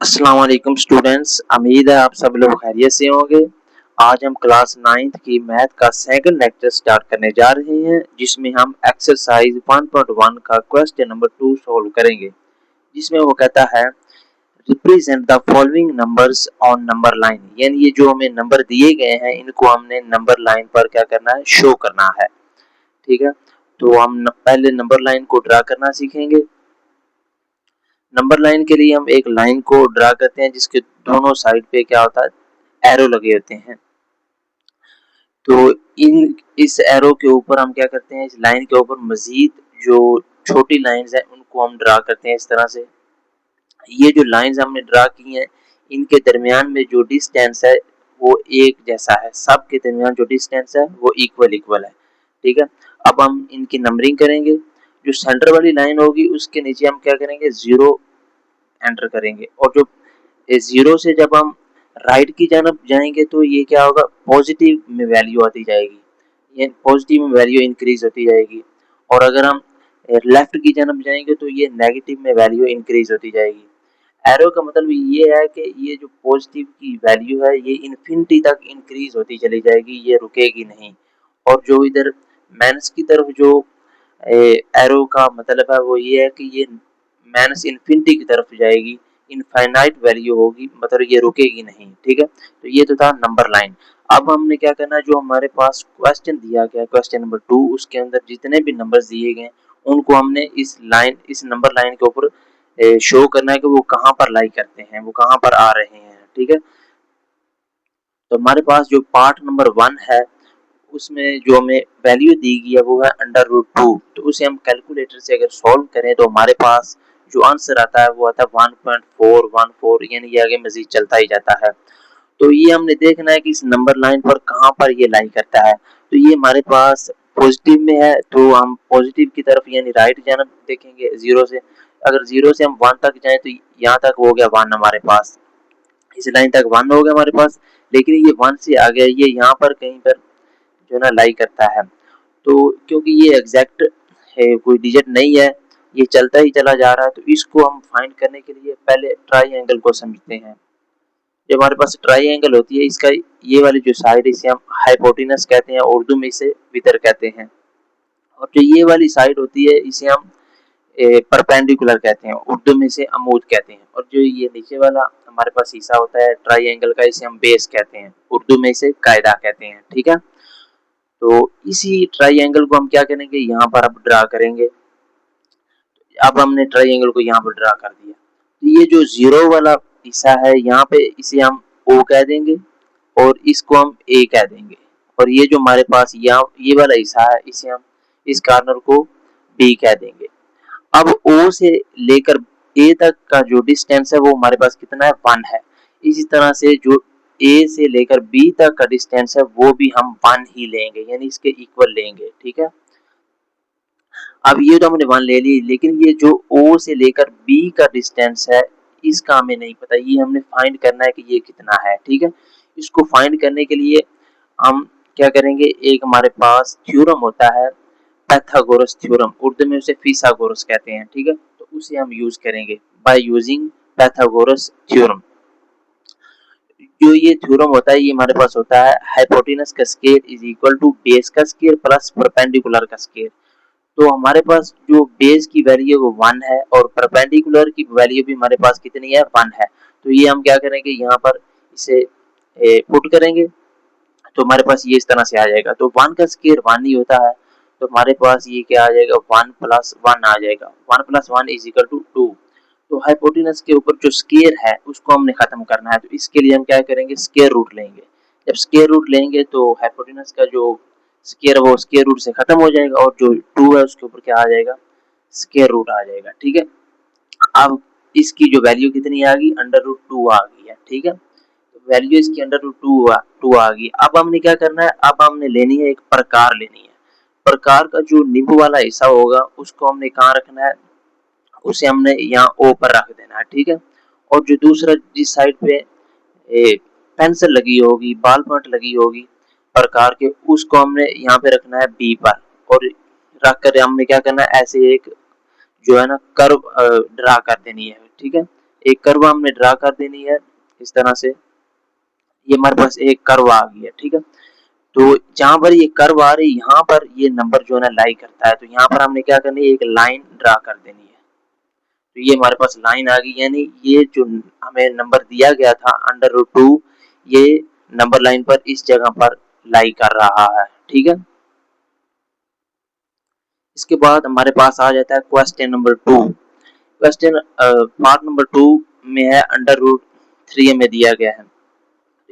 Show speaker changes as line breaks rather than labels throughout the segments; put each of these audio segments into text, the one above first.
अस्सलाम वालेकुम स्टूडेंट्स, उम्मीद है आप सब लोग खैरियत से होंगे। आज हम क्लास 9th की मैथ का सेकंड लेक्चर स्टार्ट करने जा रहे हैं, जिसमें हम एक्सरसाइज 1.1 का क्वेश्चन नंबर 2 सॉल्व करेंगे। जिसमें वो कहता है represent the following numbers on number line, यानी ये जो हमें नंबर दिए गए हैं इनको हमने नंबर लाइन पर क्या करना है, शो करना है। ठीक है, तो हम पहले नंबर लाइन को ड्रा करना सीखेंगे। नंबर लाइन के लिए हम एक लाइन को ड्रा करते हैं जिसके दोनों साइड पे क्या होता है, एरो लगे होते हैं। तो इस एरो के ऊपर हम क्या करते हैं, इस लाइन के ऊपर मजीद जो छोटी लाइंस हैं उनको हम ड्रा करते हैं इस तरह से। ये जो लाइंस हमने ड्रा की हैं इनके दरमियान में जो डिस्टेंस है वो एक जैसा है, सब के दरमियान जो डिस्टेंस है वो इक्वल इक्वल है। ठीक है, अब हम इनकी नंबरिंग करेंगे। जो सेंटर वाली लाइन होगी उसके नीचे हम क्या करेंगे, 0 एंटर करेंगे, और जो जीरो से जब हम राइट की जानब जाएंगे तो ये क्या होगा, पॉजिटिव में वैल्यू आती जाएगी, ये पॉजिटिव में वैल्यू इंक्रीज होती जाएगी। और अगर हम लेफ्ट की जानब जाएंगे तो ये नेगेटिव में वैल्यू इंक्रीज होती जाएगी। एरो का मतलब ये है कि ये जो पॉजिटिव की वैल्यू है ये इन्फिनिटी तक इंक्रीज होती चली जाएगी, ये रुकेगी नहीं। और जो इधर माइनस की तरफ जो एरो का मतलब है वो ये है कि ये माइनस इन्फिनिटी की तरफ जाएगी, इनफाइनाइट वैल्यू होगी, मतलब ये रुकेगी नहीं। ठीक है, तो ये तो था नंबर लाइन। अब हमने क्या करना है, जो हमारे पास क्वेश्चन दिया गया क्वेश्चन नंबर 2, उसके अंदर जितने भी नंबर्स दिए गए उनको हमने इस नंबर लाइन के ऊपर शो करना है कि वो कहाँ पर लाई करते हैं, वो कहाँ पर आ रहे हैं। ठीक है, तो हमारे पास जो पार्ट नंबर 1 है उसमें जो हमें वैल्यू दी गई है वो है √2। तो उसे हम कैलकुलेटर से अगर सॉल्व करें तो हमारे पास जो आंसर आता है वो आता है 1.414, यानी ये आगे मजीद चलता ही जाता है। तो ये हमने देखना है कि इस नंबर लाइन पर कहाँ पर ये लाई करता है। तो ये हमारे पास पॉजिटिव में है तो हम पॉजिटिव की तरफ यानी राइट जानब देखेंगे जीरो से। अगर जीरो से हम 1 तक जाए तो यहाँ तक हो गया 1 हमारे पास, इस लाइन तक 1 हो गया हमारे पास। लेकिन ये 1 से आ गया, ये यहाँ पर कहीं पर जो है ना लाई करता है। तो क्योंकि ये एग्जैक्ट है, कोई डिजिट नहीं है, ये चलता ही चला जा रहा है, तो इसको हम फाइंड करने के लिए पहले ट्राई एंगल को समझते हैं। जब हमारे पास ट्राई एंगल होती है, इसका ये वाली जो साइड इसे हम हाइपोटेनस कहते हैं, उर्दू में इसे वितर कहते हैं। और जो ये वाली साइड होती है इसे हम परपेंडिकुलर कहते हैं, उर्दू में इसे अमूद कहते हैं। और जो ये नीचे वाला हमारे पास हिस्सा होता है ट्राई एंगल का, इसे हम बेस कहते हैं, उर्दू में इसे कायदा कहते हैं। ठीक है, तो इसी ट्राई एंगल को हम क्या करेंगे, यहाँ पर अब ड्रा करेंगे। अब हमने ट्राई एंगल को यहाँ पर ड्रा कर दिया, तो ये जो जीरो वाला हिस्सा है यहाँ पे इसे हम ओ कह देंगे और इसको हम ए कह देंगे। और ये जो हमारे पास यहाँ ये वाला हिस्सा है इसे हम इस कॉर्नर को बी कह देंगे। अब ओ से लेकर ए तक का जो डिस्टेंस है वो हमारे पास कितना है, 1 है। इसी तरह से जो ए से लेकर बी तक का डिस्टेंस है वो भी हम 1 ही लेंगे, यानी इसके इक्वल लेंगे। ठीक है, अब ये तो हमने 1 ले ली, लेकिन ये जो ओ से लेकर बी का डिस्टेंस है इसका हमें नहीं पता, ये हमने फाइंड करना है कि ये कितना है। ठीक है, इसको फाइंड करने के लिए हम क्या करेंगे, एक हमारे पास थ्योरम होता है पाइथागोरस थ्योरम, उर्दू में उसे फिसागोरस कहते हैं। ठीक है, तो उसे हम यूज करेंगे बाय यूजिंग पाइथागोरस थ्योरम। जो ये थ्योरम होता है ये हमारे पास होता है हाइपोटेनस का square is equal to base का स्क्वायर प्लस परपेंडिकुलर का स्क्वायर। तो हमारे पास जो बेस की वैल्यू वो 1 है और परपेंडिकुलर की वैल्यू भी हमारे पास कितनी है, 1 है। तो ये हम क्या करेंगे, यहाँ पर इसे पुट करेंगे तो हमारे पास ये इस तरह से आ जाएगा। तो 1 का स्क्वायर 1 ही होता है, तो हमारे पास ये क्या आ जाएगा, 1 प्लस 1 आ जाएगा। 1 प्लस 1 इज इक्वल टू 2। तो हाइपोटेनस के ऊपर जो स्क्वायर है उसको हमने खत्म करना है, तो इसके लिए हम क्या करेंगे, स्क्वायर रूट लेंगे। जब स्क्वायर रूट लेंगे तो हाइपोटेनस का जो स्क्वायर वो स्क्वायर रूट से खत्म हो जाएगा और जो 2 है उसके ऊपर क्या आ जाएगा, स्क्वायर रूट आ जाएगा। ठीक है, अब इसकी जो वैल्यू कितनी आ गई, √2 आ गई है। ठीक है, वैल्यू इसकी √2 आ गई। अब हमने क्या करना है, अब हमने लेनी है एक प्रकार लेनी है। प्रकार का जो नींबू वाला हिस्सा होगा उसको हमने कहाँ रखना है, उसे हमने यहाँ ओ पर रख देना है। ठीक है, और जो दूसरा जिस साइड पे पेंसिल लगी होगी, बाल पॉइंट लगी होगी प्रकार के, उसको हमने यहाँ पे रखना है बी पर। और रख कर हमने क्या करना है, ऐसे एक जो है ना कर्व ड्रा कर देनी है। ठीक है, एक कर्व हमने ड्रा कर देनी है इस तरह से। ये हमारे पास एक कर्व आ गया, ठीक है। तो जहां पर ये कर्व आ रही है यहाँ पर ये नंबर जो है ना लाई करता है, तो यहाँ पर हमने क्या करनी है, एक लाइन ड्रा कर देनी है। तो ये हमारे पास लाइन आ गई, यानी ये जो हमें नंबर दिया गया था √2, ये नंबर लाइन पर इस जगह पर लाई कर रहा है, ठीक है। इसके बाद हमारे पास आ जाता है question number 2। Question part number 2 में है √3 हमें दिया गया है।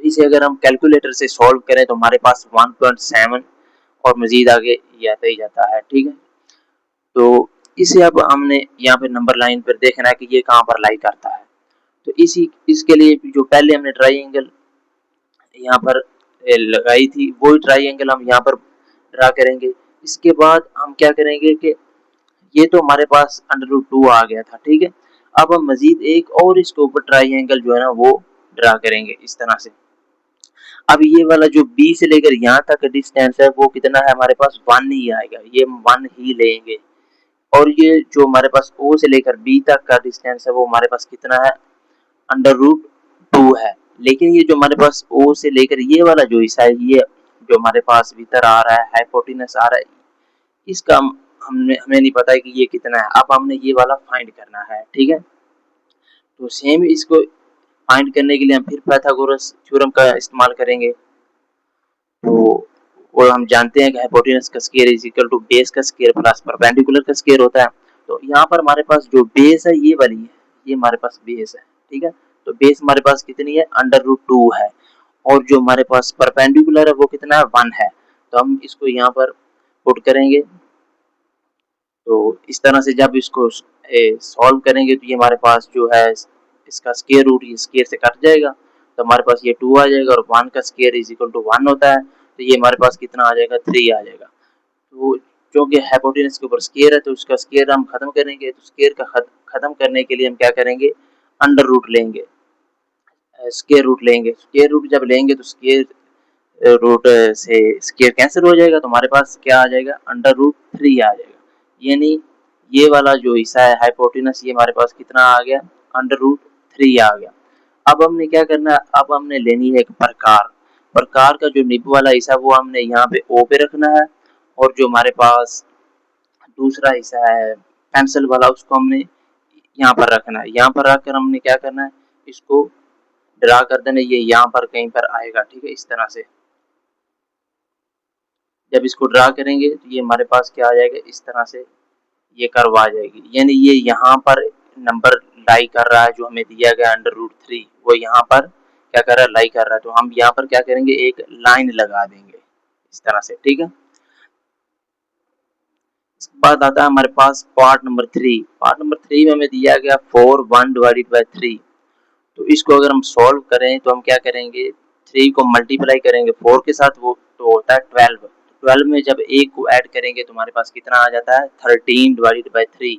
इसे अगर हम कैलकुलेटर से सॉल्व करें तो हमारे पास 1.7 और मजीद आगे जाता ही जाता है, ठीक है। तो इसे अब हमने यहाँ पे नंबर लाइन पर देखना है कि ये कहाँ पर लाई करता है। तो इसके लिए जो पहले हमने ट्राइंगल यहाँ पर लगाई थी वही ट्राइंगल हम यहाँ पर ड्रा करेंगे। इसके बाद हम क्या करेंगे कि ये तो हमारे पास √2 आ गया था, ठीक है। अब हम मजीद एक और इसके ऊपर ट्राइंगल जो है ना वो ड्रा करेंगे इस तरह से। अब ये वाला जो बी से लेकर यहाँ तक डिस्टेंस है वो कितना है, हमारे पास 1 ही आएगा, ये हम 1 ही लेंगे। और ये जो हमारे पास ओ से लेकर बी तक का डिस्टेंस है वो हमारे पास कितना है, √2 है। लेकिन ये जो हमारे पास ओ से लेकर ये वाला जो हिस्सा है, ये जो हमारे पास भीतर आ रहा है, हाइपोटेनस आ रहा है, इसका हमें नहीं पता है कि ये कितना है। अब हमने ये वाला फाइंड करना है, ठीक है। तो सेम इसको फाइंड करने के लिए हम फिर पाइथागोरस थ्योरम का इस्तेमाल करेंगे। तो और हम जानते हैं कि हाइपोटेनस का square is equal to base का स्क्वायर प्लस परपेंडिकुलर का स्क्वायर होता है। तो यहाँ पर हमारे पास जो बेस है ये वाली है, ये हमारे पास बेस है, ठीक है। तो बेस हमारे पास कितनी है, √2 है। और जो हमारे पास परपेंडिकुलर है वो कितना है, 1 है। तो हम इसको यहाँ पर पुट करेंगे। तो इस तरह से जब इसको सॉल्व करेंगे तो ये हमारे पास जो है इसका स्क्वायर रूट ये स्क्वायर से कट जाएगा, तो हमारे पास ये 2 आ जाएगा और 1 का स्क्वायर इज इक्वल टू 1 होता है, तो ये हमारे पास कितना आ जाएगा, 3 आ जाएगा। तो क्योंकि हाइपोटेनस के ऊपर स्क्वायर है तो उसका स्क्वायर हम खत्म करेंगे। तो स्क्वायर का खत्म करने के लिए हम क्या करेंगे, अंडर रूट लेंगे, स्क्वायर रूट लेंगे। स्क्वायर रूट जब लेंगे तो स्क्वायर रूट से स्क्वायर कैंसिल हो जाएगा, तो हमारे पास क्या आ जाएगा, √3 आ जाएगा। यानी ये वाला जो हिस्सा है हाइपोटेनस ये हमारे पास कितना आ गया, √3 आ गया। अब हमने क्या करना है, अब हमने लेनी है एक प्रकार। प्रकार का जो निब वाला हिस्सा वो हमने यहाँ पे ओ पे रखना है, और जो हमारे पास दूसरा हिस्सा है पेंसिल वाला उसको हमने यहाँ पर रखना है। यहाँ पर रखकर हमने क्या करना है, इसको ड्रा कर देना, ये यहाँ पर कहीं पर आएगा, ठीक है, इस तरह से। जब इसको ड्रा करेंगे तो ये हमारे पास क्या आ जाएगा, इस तरह से ये कर्व आ जाएगी। यानी ये यहाँ पर नंबर लाई कर रहा है जो हमें दिया गया √3, वो यहाँ पर क्या कर रहा है, लाई कर रहा है। तो हम यहाँ पर क्या करेंगे, एक लाइन लगा देंगे इस तरह से, ठीक है। इसके बाद आता है हमारे पास पार्ट नंबर 3। पार्ट नंबर 3 में हमें दिया गया 4 1 डिवाइडेड बाय 3। तो इसको अगर हम सॉल्व करें तो हम क्या करेंगे, 3 को मल्टीप्लाई करेंगे 4 के साथ, वो तो होता है 12। 12 में जब एक को ऐड करेंगे तो हमारे पास कितना आ जाता है, 13 डिवाइडेड बाय 3।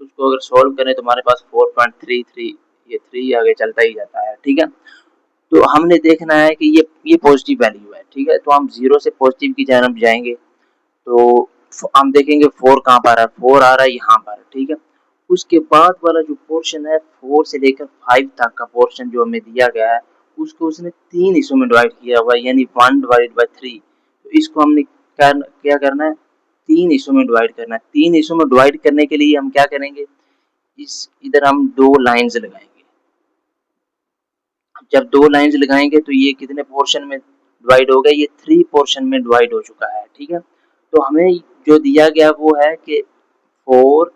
तो उसको अगर सॉल्व करें तो हमारे पास 4.33, ये 3 आगे चलता ही जाता है, ठीक है। तो हमने देखना है कि ये पॉजिटिव वैल्यू है, ठीक है। तो हम 0 से पॉजिटिव की जानब जाएंगे तो हम देखेंगे 4 कहाँ पर है, 4 आ रहा है यहाँ पर, ठीक है। उसके बाद वाला जो पोर्शन है 4 से लेकर 5 तक का पोर्शन जो हमें दिया गया है उसको उसने 3 हिस्सों में डिवाइड किया हुआ है, यानी 1 डिवाइड बाय 3। तो इसको हमने क्या करना है, 3 हिस्सों में डिवाइड करना है। 3 हिस्सों में डिवाइड करने के लिए हम क्या करेंगे, इस इधर हम 2 लाइंस लगाएंगे। जब 2 लाइंस लगाएंगे तो ये कितने पोर्शन में डिवाइड हो गया, ये 3 पोर्शन में डिवाइड हो चुका है, ठीक है। तो हमें जो दिया गया वो है कि 4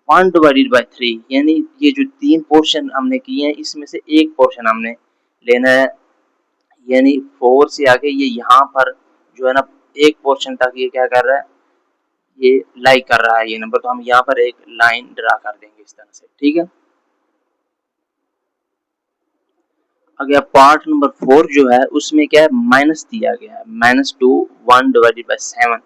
1 डिवाइडेड बाय 3, यानी ये जो 3 पोर्शन हमने किए हैं इसमें से एक पोर्शन हमने लेना है। यानी 4 से आगे ये यहाँ पर जो है ना एक पोर्शन तक ये क्या कर रहा है, ये लाई कर रहा है ये नंबर। तो हम यहाँ पर एक लाइन ड्रा कर देंगे इस तरह से, ठीक है। अगर पार्ट नंबर 4 जो है उसमें क्या है, माइनस दिया गया है, -2 1 डिवाइडेड बाय 7।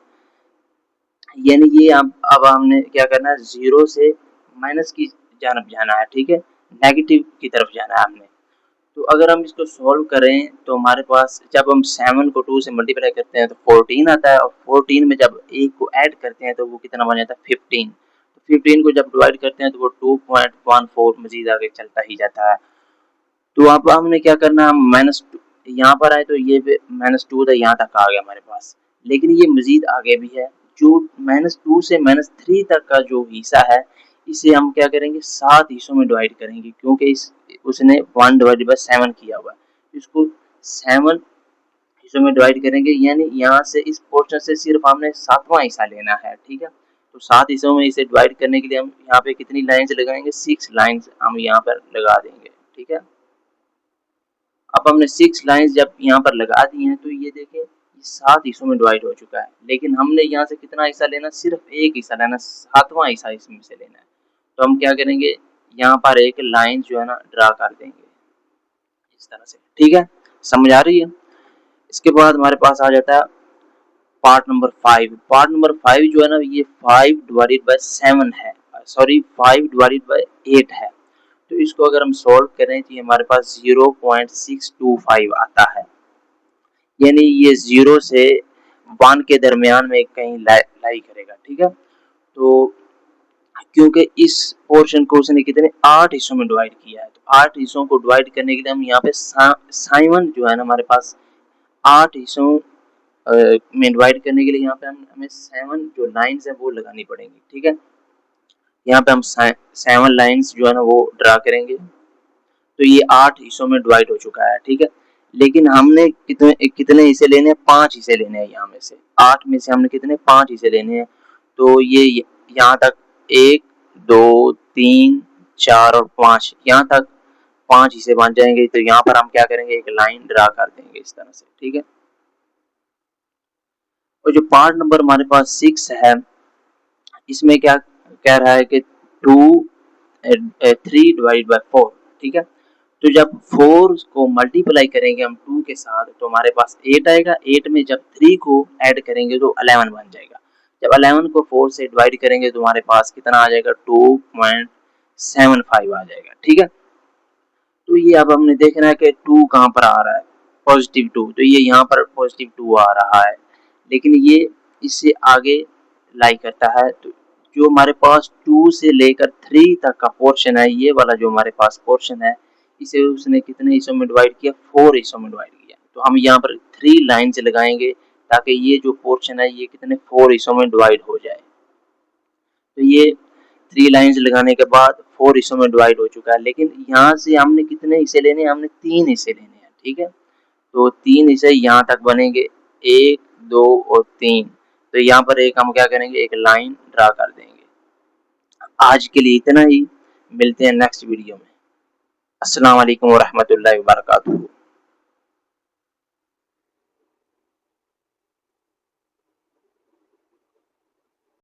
यानी ये अब हमने क्या करना है, 0 से माइनस की जानब जाना है, ठीक है, नेगेटिव की तरफ जाना है हमने। तो अगर हम इसको सॉल्व करें तो हमारे पास जब हम 7 को 2 से मल्टीप्लाई करते हैं तो 14 आता है, और 14 में जब 1 को ऐड करते हैं तो वो कितना बन जाता है, 15। 15 को जब डिवाइड करते हैं तो वो 2.14 मजीद आगे चलता ही जाता है। तो अब हमने क्या करना है, माइनस यहाँ पर आए तो ये -2 था, यहाँ तक आ गया हमारे पास, लेकिन ये मजीद आगे भी है। जो -2 से -3 तक का जो हिस्सा है इसे हम क्या करेंगे 7 हिस्सों में डिवाइड करेंगे, क्योंकि उसने 1/7 किया हुआ है। इसको 7 हिस्सों में डिवाइड करेंगे, यानी यहाँ से इस पोर्शन से सिर्फ हमने 7वां हिस्सा लेना है। ठीक है, तो 7 हिस्सों में इसे डिवाइड करने के लिए हम यहाँ पे कितनी लाइन्स लगाएंगे, 6 लाइन्स हम यहाँ पर लगा देंगे। ठीक है, अब हमने 6 लाइन्स जब यहाँ पर लगा दी हैं तो ये देखें 7 हिस्सों में डिवाइड हो चुका है, लेकिन हमने यहाँ से कितना हिस्सा लेना, सिर्फ एक हिस्सा लेना, 7वां हिस्सा इसमें से लेना है। तो हम क्या करेंगे, यहाँ पर एक लाइन जो है ना ड्रा कर देंगे इस तरह से। ठीक है, समझ आ रही है। इसके बाद हमारे पास आ जाता है पार्ट नंबर 5। पार्ट नंबर 5 जो है ना, ये 5 डिवाइडेड बाय 7 है, सॉरी 5 डिवाइडेड बाय 8 है। तो इसको अगर हम सॉल्व करें तो ये हमारे पास 0.625 आता है, यानी ये 0 से 1 के दरमियान में कहीं लाई करेगा। ठीक है, तो क्योंकि इस पोर्शन को उसने कितने 8 हिस्सों में डिवाइड किया है, तो 8 हिस्सों को डिवाइड करने के लिए हम यहाँ पे साइमन जो है ना हमारे पास 8 हिस्सों में डिवाइड करने के लिए यहाँ पे हमें 7 जो लाइन्स है वो लगानी पड़ेंगी। ठीक है, यहाँ पे हम 7 लाइन्स जो है ना वो ड्रा करेंगे। तो ये 8 हिस्सों में डिवाइड हो चुका है। ठीक है, लेकिन हमने कितने हिस्से लेने हैं, 5 हिस्से लेने हैं। यहाँ में से 8 में से हमने कितने 5 हिस्से लेने हैं। तो ये यहाँ तक 1 2 3 4 और 5, यहाँ तक 5 हिस्से बन जाएंगे। तो यहाँ पर हम क्या करेंगे, एक लाइन ड्रा कर देंगे इस तरह से। ठीक है, और जो पार्ट नंबर हमारे पास 6 है, इसमें क्या कह रहा है कि 3 डिवाइड बाय 4। ठीक है, तो जब 4 को मल्टीप्लाई करेंगे हम 2 के साथ तो हमारे पास 8 आएगा। 8 में जब 3 को ऐड करेंगे तो 11 बन जाएगा। जब 11 को 4 से डिवाइड करेंगे तो हमारे पास कितना आ जाएगा, 2.75 आ जाएगा। ठीक है, तो ये अब हमने देखना है कि 2 कहाँ पर आ रहा है, +2, तो ये यहाँ पर +2 आ रहा है, लेकिन ये इससे आगे लाई करता है। तो जो हमारे पास 2 से लेकर 3 तक का पोर्शन है, ये वाला जो हमारे पास पोर्शन है, इसे उसने कितने हिस्सों में डिवाइड किया, 4 हिस्सों में डिवाइड किया। तो हम यहाँ पर 3 लाइन्स लगाएंगे ताकि ये जो पोर्शन है ये कितने 4 हिस्सों में डिवाइड हो जाए। तो ये 3 लाइन्स लगाने के बाद 4 हिस्सों में डिवाइड हो चुका है, लेकिन यहाँ से हमने कितने हिस्से लेने हैं, हमने 3 हिस्से लेने हैं। ठीक है, तो 3 हिस्से यहाँ तक बनेंगे, 1 2 और 3। तो यहाँ पर एक हम क्या करेंगे, एक लाइन ड्रा कर देंगे। आज के लिए इतना ही, मिलते हैं नेक्स्ट वीडियो में। अस्सलाम वालेकुम व रहमतुल्लाहि व बरकातुहू।